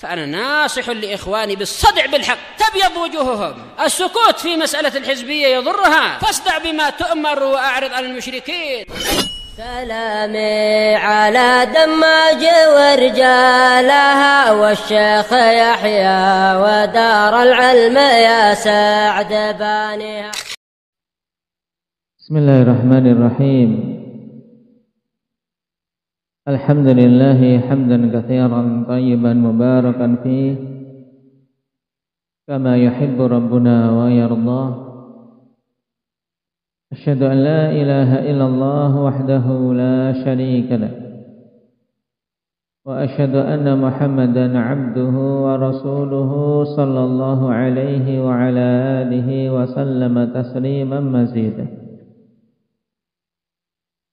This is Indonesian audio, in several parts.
فأنا ناصح لإخواني بالصدع بالحق تبيض وجوههم. السكوت في مسألة الحزبية يضرها، فاصدع بما تؤمر وأعرض عن المشركين. سلامي على دماج ورجالها والشيخ يحيى ودار العلم يا سعد بانيها. بسم الله الرحمن الرحيم. الحمد لله حمدا كثيرا طيبا مباركا فيه كما يحب ربنا ويرضاه. أشهد أن لا إله إلا الله وحده لا شريك له، وأشهد أن محمدا عبده ورسوله صلى الله عليه وعلى آله وسلم تسليما مزيدا.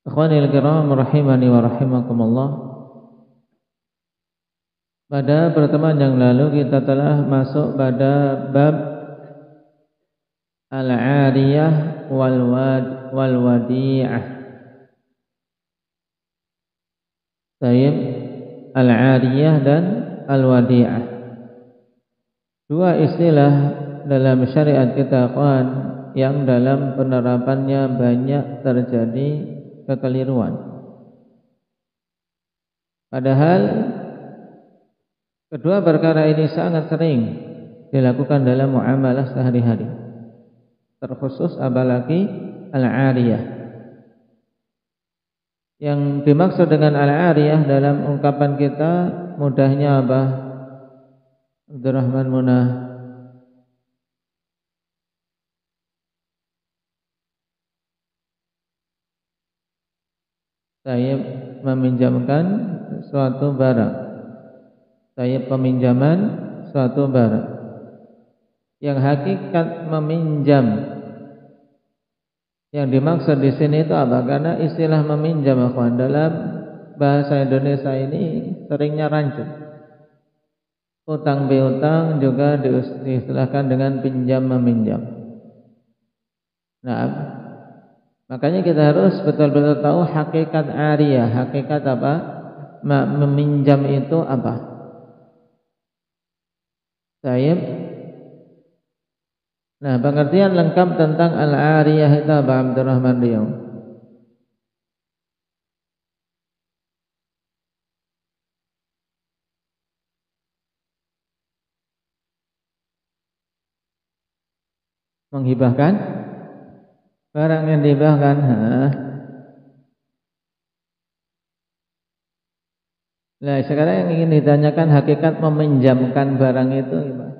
Ikhwanil kiram rahimani wa rahimakumullah. Pada pertemuan yang lalu kita telah masuk pada bab al-'ariyah wal wadi'ah. Tayyib, al-'ariyah dan al-wadi'ah. Dua istilah dalam syariat kita ikhwan yang dalam penerapannya banyak terjadi kekeliruan. Padahal kedua perkara ini sangat sering dilakukan dalam muamalah sehari-hari. Terkhusus apalagi al-'ariyah. Yang dimaksud dengan al-'ariyah dalam ungkapan kita mudahnya apa? Abdurrahman Munah. Saya meminjamkan suatu barang. Saya peminjaman suatu barang. Yang hakikat meminjam yang dimaksud di sini itu apa? Karena istilah meminjam akhwan dalam bahasa Indonesia ini seringnya rancu. Utang piutang juga diistilahkan dengan pinjam meminjam. Nah, makanya kita harus betul-betul tahu hakikat ariyah, hakikat apa? Meminjam itu apa? Tayyib. Nah, pengertian lengkap tentang al-'ariyah itu apa, Abdurrahman Riau? Menghibahkan barang yang dihibahkan. Nah, sekarang yang ingin ditanyakan hakikat meminjamkan barang itu gimana?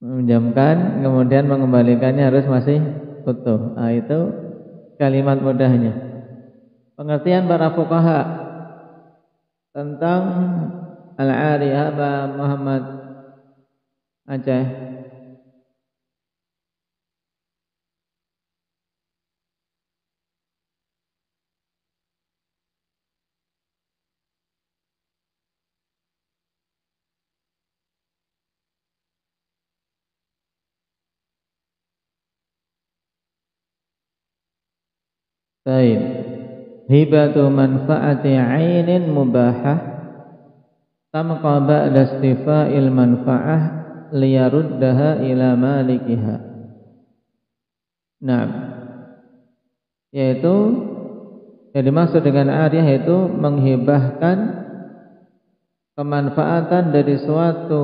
Meminjamkan kemudian mengembalikannya harus masih utuh. Nah, itu kalimat mudahnya. Pengertian para fuqaha tentang al-'ariyah Pak Muhammad Aceh. Baik. Hibatu manfaati 'ainin mubahah tamqa ba'da istifa'il manfa'ah liyaruddaha ila malikiha. Nah, yaitu yang dimaksud dengan ariyah itu menghibahkan kemanfaatan dari suatu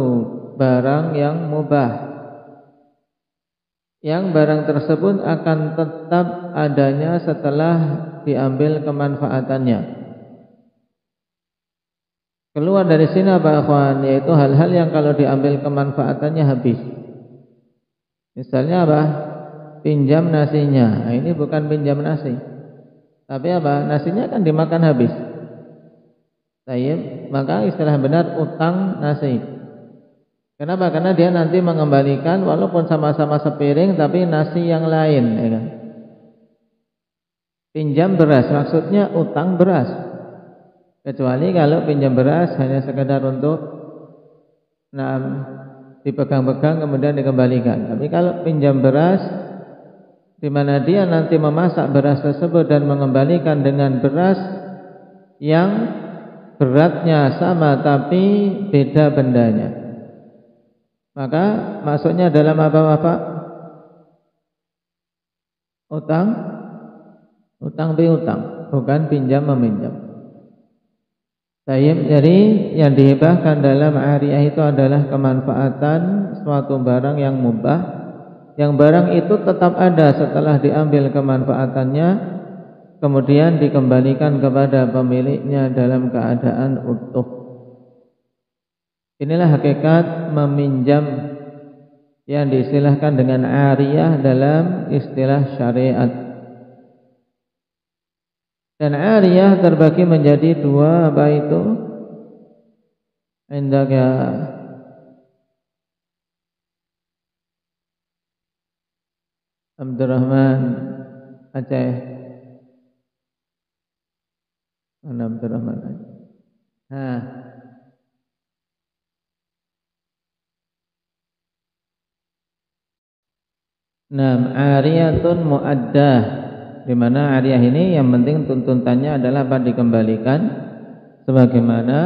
barang yang mubah, yang barang tersebut akan tetap adanya setelah diambil kemanfaatannya. Keluar dari sini apa akhwan? Yaitu hal-hal yang kalau diambil kemanfaatannya habis. Misalnya apa? Pinjam nasinya. Nah, ini bukan pinjam nasi, tapi apa? Nasinya kan dimakan habis. Tayyib, maka istilah benar utang nasi. Kenapa? Karena dia nanti mengembalikan walaupun sama-sama sepiring tapi nasi yang lain, ya kan? Pinjam beras, maksudnya utang beras. Kecuali kalau pinjam beras hanya sekedar untuk dipegang-pegang kemudian dikembalikan. Tapi kalau pinjam beras di mana dia nanti memasak beras tersebut dan mengembalikan dengan beras yang beratnya sama tapi beda bendanya. Maka maksudnya dalam apa Bapak? Utang piutang, bukan pinjam meminjam. Jadi yang dihibahkan dalam ariyah itu adalah kemanfaatan suatu barang yang mubah, yang barang itu tetap ada setelah diambil kemanfaatannya, kemudian dikembalikan kepada pemiliknya dalam keadaan utuh. Inilah hakikat meminjam yang diistilahkan dengan ariyah dalam istilah syariat. Dan ariyah terbagi menjadi dua, apa itu? Indaka Abdurrahman Aceh. Mana Abdurrahman Aceh? Ariyatun muaddah, di mana ariyah ini yang penting tuntutannya adalah apa? Dikembalikan sebagaimana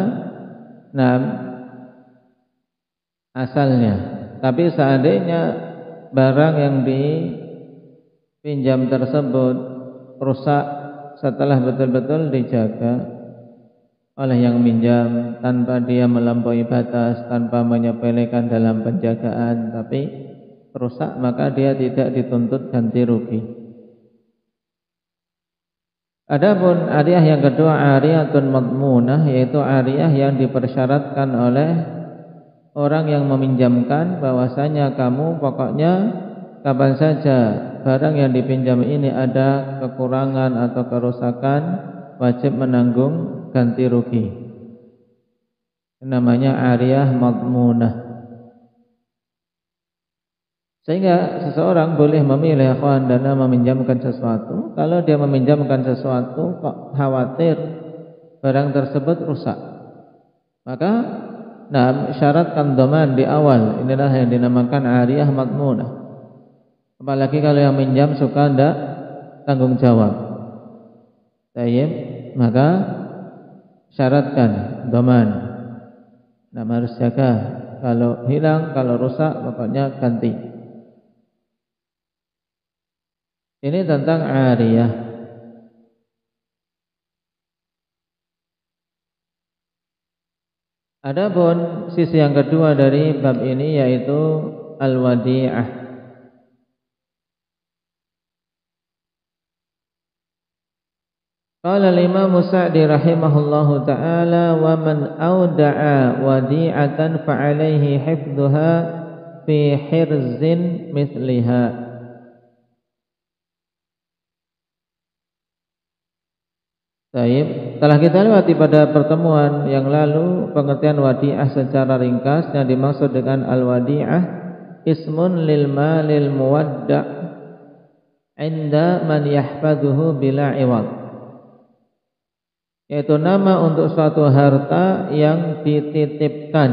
asalnya. Tapi seandainya barang yang dipinjam tersebut rusak setelah betul-betul dijaga oleh yang minjam tanpa dia melampaui batas, tanpa menyepelekan dalam penjagaan, tapi rusak, maka dia tidak dituntut ganti rugi. Adapun ariyah yang kedua, ariyatun madmunah, yaitu ariyah yang dipersyaratkan oleh orang yang meminjamkan bahwasanya kamu pokoknya kapan saja barang yang dipinjam ini ada kekurangan atau kerusakan, wajib menanggung ganti rugi. Namanya ariyah madmunah. Sehingga seseorang boleh memilih akhwan dana meminjamkan sesuatu. Kalau dia meminjamkan sesuatu kok khawatir barang tersebut rusak, maka syaratkan dhaman di awal. Inilah yang dinamakan ariyah madmunah. Apalagi kalau yang minjam suka tidak tanggung jawab, maka syaratkan dhaman. Harus jaga, kalau hilang, kalau rusak pokoknya ganti. Ini tentang ariyah. Adapun sisi yang kedua dari bab ini yaitu al-wadi'ah. Qala al-Imam Sa'di rahimahullahu ta'ala, wa man awda'a wadi'atan fa'alaihi hifdhuha fi hirzin mithliha. Telah kita lewati pada pertemuan yang lalu pengertian wadi'ah secara ringkas. Yang dimaksud dengan al-wadi'ah ismun lil malil muwadda' inda man yahfaduhu bila iwad, yaitu nama untuk suatu harta yang dititipkan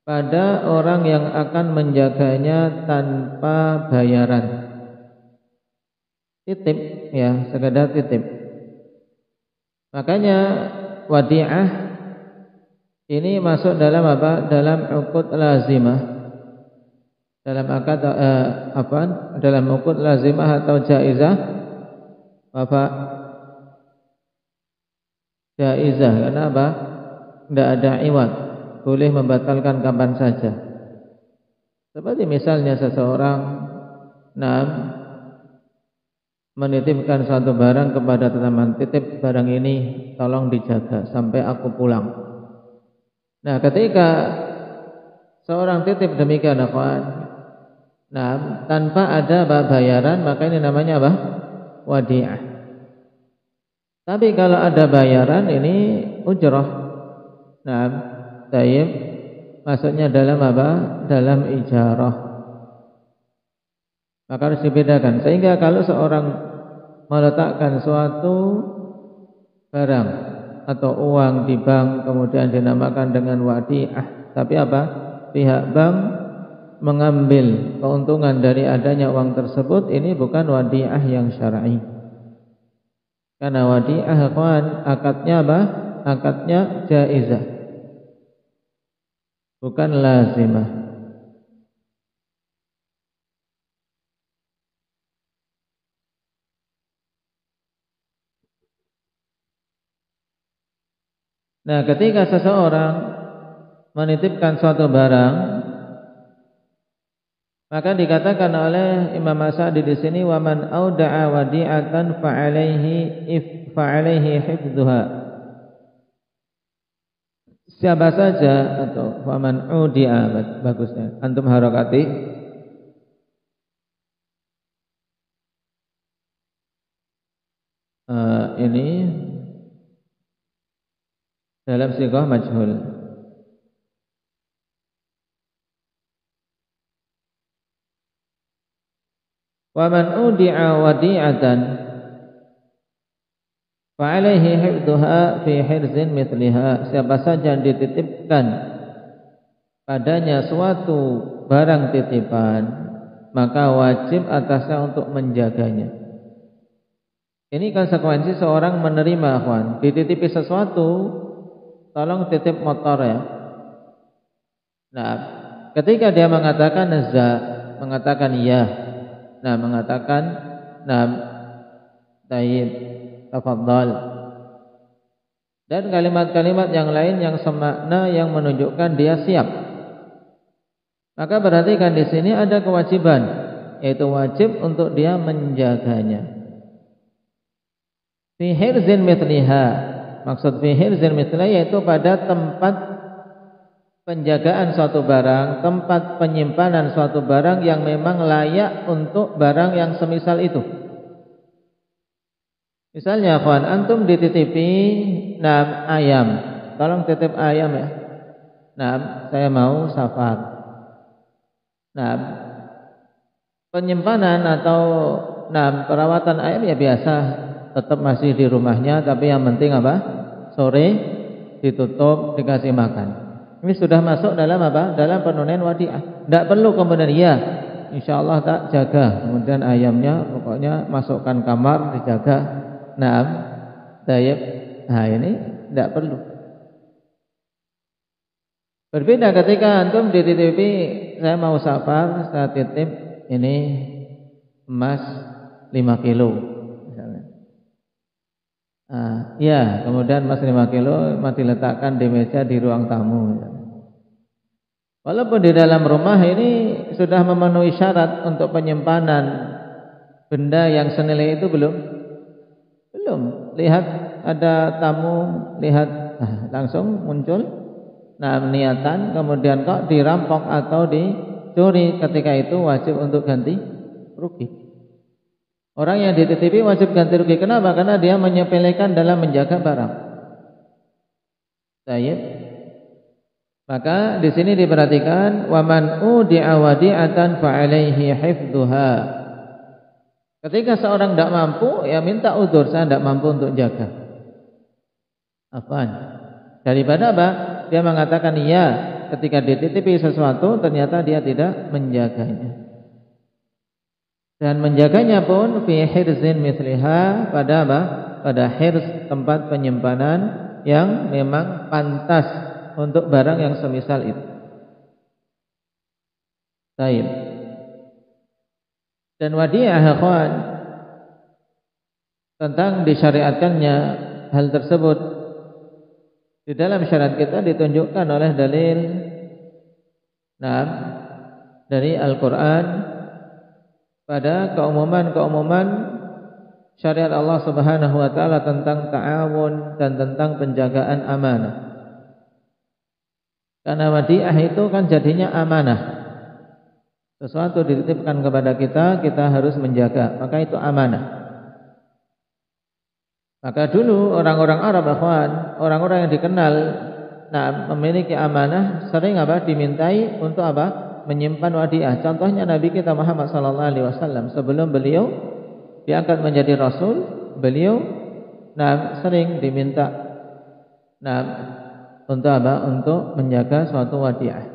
pada orang yang akan menjaganya tanpa bayaran. Titip, ya, sekedar titip. Makanya wadi'ah ini masuk dalam apa? Dalam uqud lazimah. Dalam akad dalam uqud lazimah atau jaizah. Bapak, jaizah, karena apa? Tidak ada iwad, boleh membatalkan kapan saja. Seperti misalnya seseorang menitipkan suatu barang kepada teman, titip barang ini tolong dijaga sampai aku pulang. Nah, ketika seorang titip demikian, tanpa ada bayaran, maka ini namanya apa? Wadi'ah. Tapi kalau ada bayaran, ini ujrah. Maksudnya dalam apa? Dalam ijarah. Maka harus dibedakan. Sehingga kalau seorang meletakkan suatu barang atau uang di bank kemudian dinamakan dengan wadi'ah, tapi apa? Pihak bank mengambil keuntungan dari adanya uang tersebut, ini bukan wadi'ah yang syar'i. Karena wadi'ah akadnya apa? Akadnya jaizah, bukan lazimah. Nah, ketika seseorang menitipkan suatu barang, maka dikatakan oleh Imam As-Sa'di di sini, wa man auda'a wadi'atan fa'alaihi hifdzuha. Siapa saja, atau wa man udi'a, bagusnya antum harakati, ini dalam sighah majhul. Wa man udi'a wadi'atan fa 'alaihi hifdhuha fi hirzin mithliha. Siapa saja yang dititipkan padanya suatu barang titipan, maka wajib atasnya untuk menjaganya. Ini konsekuensi seorang menerima, kawan. Dititipi sesuatu, tolong titip motor ya. Nah, ketika dia mengatakan za, mengatakan ya, nah mengatakan nah tayyib, tafadhal, dan kalimat-kalimat yang lain yang semakna yang menunjukkan dia siap, maka perhatikan di sini ada kewajiban, yaitu wajib untuk dia menjaganya. Fi hirzin mithliha, maksud fi hirzin mithliha yaitu pada tempat penjagaan suatu barang, tempat penyimpanan suatu barang yang memang layak untuk barang yang semisal itu. Misalnya, kawan, antum dititipi ayam, tolong titip ayam ya. Saya mau safar. Penyimpanan atau perawatan ayam ya biasa, tetap masih di rumahnya, tapi yang penting apa? Sore ditutup, dikasih makan. Ini sudah masuk dalam apa? Dalam penunaian wadi'ah. Tidak perlu kemudian ya, insyaallah tak jaga. Kemudian ayamnya pokoknya masukkan kamar, dijaga. Tayyib. Nah, ini tidak perlu. Berbeda ketika antum dititipi, saya mau safar, saya titip ini emas 5 kilo. Ya, kemudian emas 5 kilo diletakkan di meja di ruang tamu. Walaupun di dalam rumah ini sudah memenuhi syarat untuk penyimpanan benda yang senilai itu belum. Lihat ada tamu, lihat langsung muncul niatan, kemudian kok dirampok atau dicuri, ketika itu wajib untuk ganti rugi. Orang yang dititipi wajib ganti rugi. Kenapa? Karena dia menyepelekan dalam menjaga barang. Baik. Maka di sini diperhatikan, wa man udi'a wadi'atan fa 'alaihi hifdzuha. Ketika seorang tidak mampu, ya minta udzur, saya tidak mampu untuk jaga. Apaan? Daripada apa? Dia mengatakan iya, ketika dititipi sesuatu ternyata dia tidak menjaganya. Dan menjaganya pun fi hirzin mithliha, pada apa? Pada hirz, tempat penyimpanan yang memang pantas untuk barang yang semisal itu. Baik. Dan wadi'ah, ikhwan, tentang disyariatkannya hal tersebut di dalam syariat kita ditunjukkan oleh dalil dari Al-Quran pada keumuman syariat Allah Subhanahu wa taala tentang ta'awun dan tentang penjagaan amanah. Karena wadi'ah itu kan jadinya amanah. Sesuatu dititipkan kepada kita, kita harus menjaga, maka itu amanah. Maka dulu orang-orang Arab, orang-orang yang dikenal memiliki amanah, sering dimintai untuk menyimpan wadi'ah. Contohnya Nabi kita Muhammad sallallahu alaihi wasallam, sebelum beliau diangkat menjadi rasul, beliau sering diminta untuk untuk menjaga suatu wadi'ah.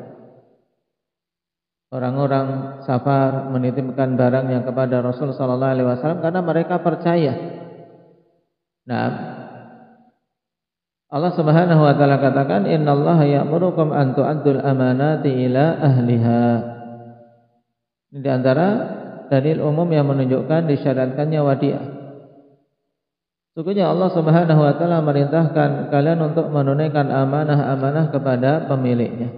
orang-orang safar menitipkan barangnya kepada Rasul sallallahu alaihi wasallam karena mereka percaya. Nah, Allah Subhanahu wa taala katakan, "Innallaha ya'murukum an tu'addul amanati ila ahliha." Ini di antara dalil umum yang menunjukkan disyariatkannya wadiah. Sesungguhnya Allah Subhanahu wa taala merintahkan kalian untuk menunaikan amanah-amanah kepada pemiliknya.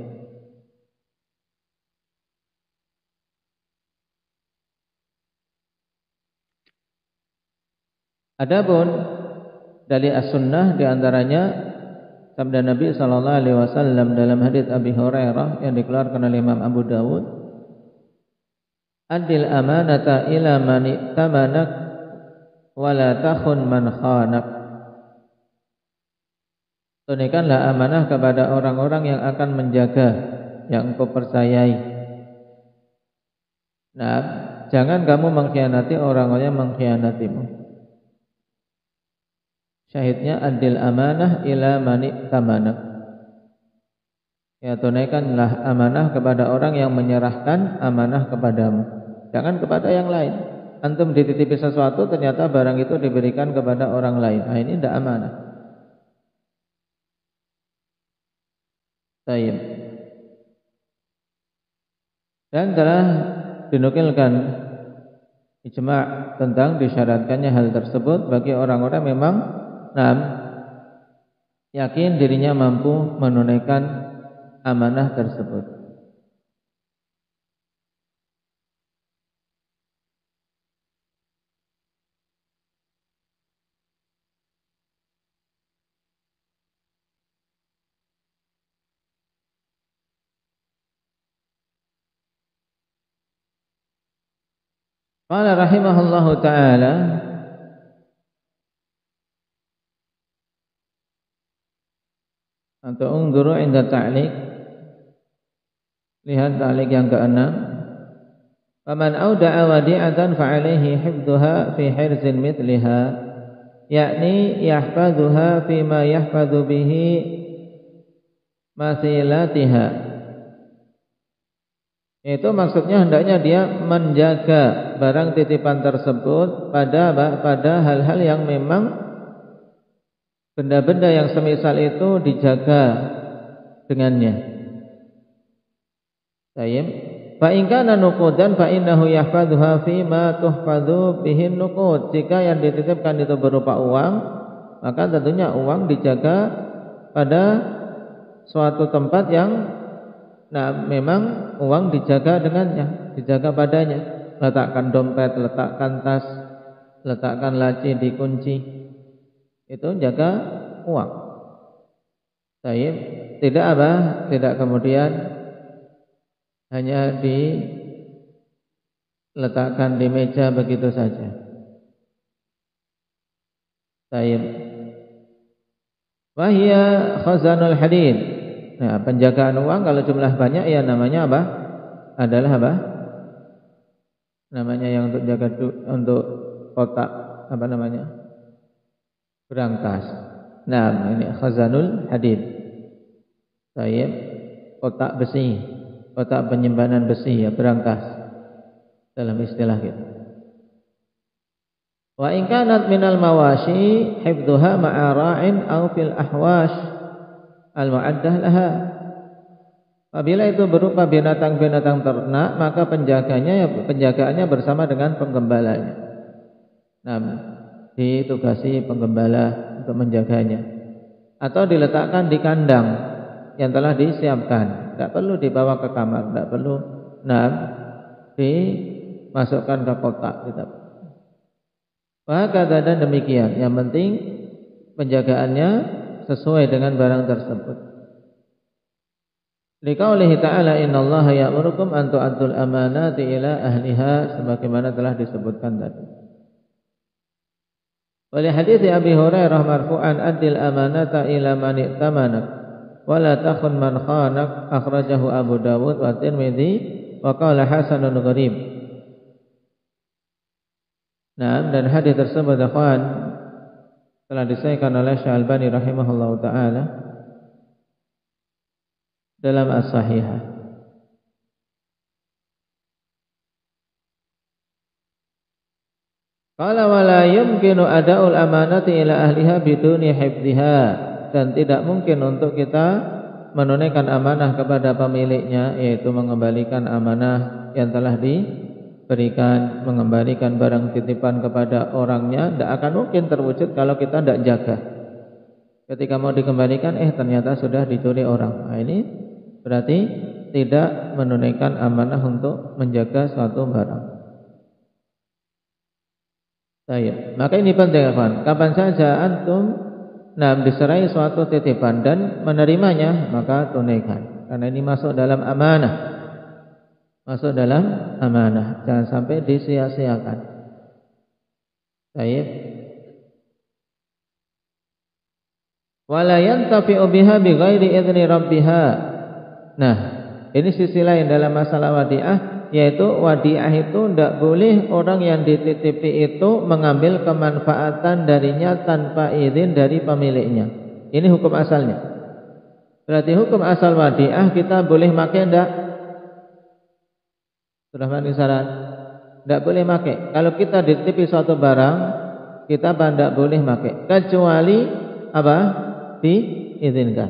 Adapun dari as-sunnah di antaranya sabda Nabi sallallahu alaihi wasallam dalam hadits Abi Hurairah yang dikeluarkan oleh Imam Abu Dawud, "Adil amanata ila man i'tamanak wa la takhun man khanak." Tunaikanlah amanah kepada orang-orang yang akan menjaga yang engkau percayai. Nah, jangan kamu mengkhianati orang-orang yang mengkhianatimu. Syahidnya adil amanah ila man tamanak. Ya, tunaikanlah amanah kepada orang yang menyerahkan amanah kepadamu. Jangan kepada yang lain. Antum dititipi sesuatu ternyata barang itu diberikan kepada orang lain. Nah, ini tidak amanah. Baik. Dan telah dinukilkan ijma' tentang disyaratkannya hal tersebut bagi orang-orang memang yakin dirinya mampu menunaikan amanah tersebut. Qala rahimahullahu ta'ala, atau unzuru inda ta'liq, lihat ta'liq yang ke-6, faman awda'a wadi'atan fa'alaihi hifdhuha fi hirzin mithliha, yakni yahfadhuha fima yahfadhu bihi mathilatiha. Itu maksudnya hendaknya dia menjaga barang titipan tersebut pada hal-hal yang memang benda-benda yang semisal itu dijaga dengannya. Tayyib. Fa in kana nuqudan fa innahu yahfadhuha fi ma tuhfadhu bihi nuqud. Jika yang dititipkan itu berupa uang, maka tentunya uang dijaga pada suatu tempat yang memang uang dijaga dengannya, dijaga padanya. Letakkan dompet, letakkan tas, letakkan laci, dikunci. Itu jaga uang. Baik, tidak apa? Tidak kemudian hanya diletakkan di meja begitu saja. Baik. Wahia khazanul hadid. Nah, penjagaan uang kalau jumlah banyak ya namanya apa? Adalah apa? Namanya yang untuk jaga untuk kotak apa namanya? Berangkas. Nah, ini khazanul hadid. Baik, kotak besi, kotak penyimpanan besi ya, berangkas dalam istilah kita. Wa in kanat minal mawashi hifdhuha ma'a ra'in aw fil ahwash al-mu'addah laha. Apabila itu berupa binatang-binatang ternak, maka penjagaannya bersama dengan penggembalanya. Nah, ditugasi penggembala untuk menjaganya, atau diletakkan di kandang yang telah disiapkan. Tidak perlu dibawa ke kamar, tidak perlu dimasukkan ke kotak. Maka dan demikian. Yang penting penjagaannya sesuai dengan barang tersebut. Liqaulihi ta'ala innallaha ya'murukum an tu'addul amanati ila ahliha, sebagaimana telah disebutkan tadi. Wa li hadits Abi Hurairah marfu'an addil amanata ila man i'tamanak wa la takhun man khanak, akhrajahu Abu Dawud wa Tirmidzi wa qala hasanun gharib. Nah, dan hadis tersebut ikhwan telah disahihkan oleh Syekh Albani rahimahullahu taala dalam As-Sahihah. Qala wa la yumkinu ada'ul amanati ila ahliha biduni hifdhiha, dan tidak mungkin untuk kita menunaikan amanah kepada pemiliknya, yaitu mengembalikan amanah yang telah diberikan, mengembalikan barang titipan kepada orangnya, tidak akan mungkin terwujud kalau kita tidak jaga. Ketika mau dikembalikan, ternyata sudah dicuri orang. Nah, ini berarti tidak menunaikan amanah untuk menjaga suatu barang. Baik, maka ini penting, kawan. Kapan saja antum diserai suatu titipan dan menerimanya, maka tunaikan. Karena ini masuk dalam amanah. Masuk dalam amanah. Jangan sampai disia-siakan. Baik. Wala yantafi'u biha bighairi idzni rabbiha. Nah, ini sisi lain dalam masalah wadiah, yaitu wadiah itu tidak boleh orang yang dititipi itu mengambil kemanfaatan darinya tanpa izin dari pemiliknya. Ini hukum asalnya. Berarti hukum asal wadiah kita boleh pakai tidak? Sudah mandi syarat? Tidak boleh pakai. Kalau kita dititipi suatu barang, kita tidak boleh pakai kecuali apa? Diizinkan.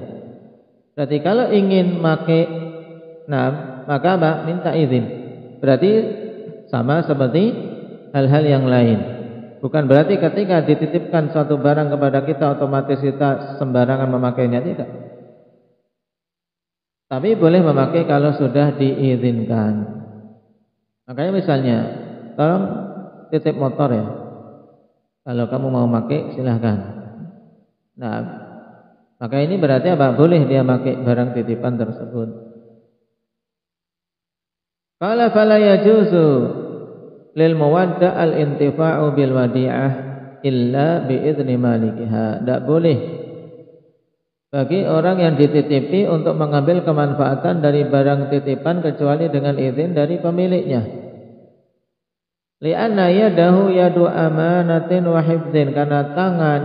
Berarti kalau ingin pakai, maka apa? Minta izin. Berarti sama seperti hal-hal yang lain. Bukan berarti ketika dititipkan suatu barang kepada kita otomatis kita sembarangan memakainya, tidak. Tapi boleh memakai kalau sudah diizinkan. Makanya misalnya, tolong titip motor ya. Kalau kamu mau pakai silahkan. Nah, maka ini berarti apa? Boleh dia pakai barang titipan tersebut. Qala fala yajuzu lil muwadda' al intifa'u bil wadi'ah illa bi idzni malikiha. Tidak boleh bagi orang yang dititipi untuk mengambil kemanfaatan dari barang titipan kecuali dengan izin dari pemiliknya. Li'anna yadahu yadu amanatin wa hifdzin, karena tangan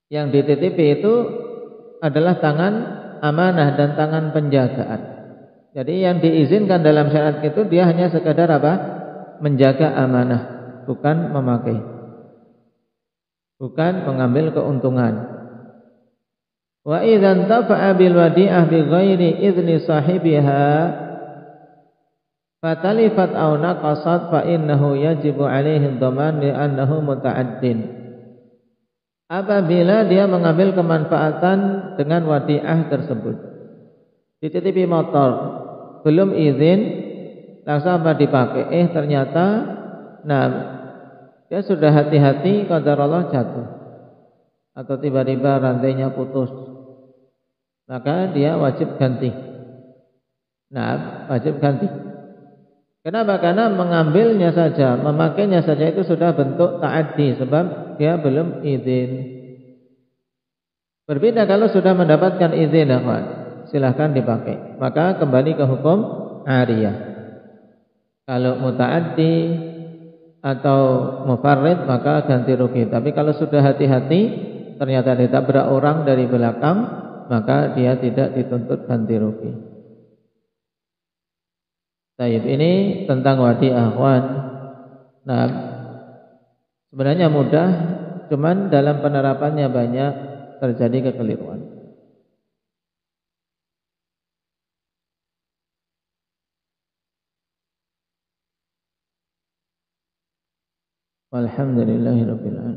yang dititipi itu adalah tangan amanah dan tangan penjagaan. Jadi yang diizinkan dalam syariat itu dia hanya sekadar apa? Menjaga amanah, bukan memakai, bukan mengambil keuntungan. Wa idzan tafa'a bil wadi'ah bi ghairi idzni sahibiha fatalifat aw naqasat fa innahu yajibu alaihi dhaman li annahu muta'addin. Apabila dia mengambil kemanfaatan dengan wadi'ah tersebut, dititipi motor, belum izin, langsung apa dipakai, ternyata dia sudah hati-hati, qadarullah jatuh atau tiba-tiba rantainya putus, maka dia wajib ganti. Wajib ganti. Kenapa? Karena mengambilnya saja, memakainya saja itu sudah bentuk ta'addi, sebab dia belum izin. Berbeda kalau sudah mendapatkan izin, silahkan dipakai, maka kembali ke hukum ariyah. Kalau muta'addi atau mufarrid maka ganti rugi. Tapi kalau sudah hati-hati ternyata ditabrak orang dari belakang, maka dia tidak dituntut ganti rugi. Baik, ini tentang wadi'ah. Sebenarnya mudah, cuman dalam penerapannya banyak terjadi kekeliruan. Walhamdulillahirabbil alamin.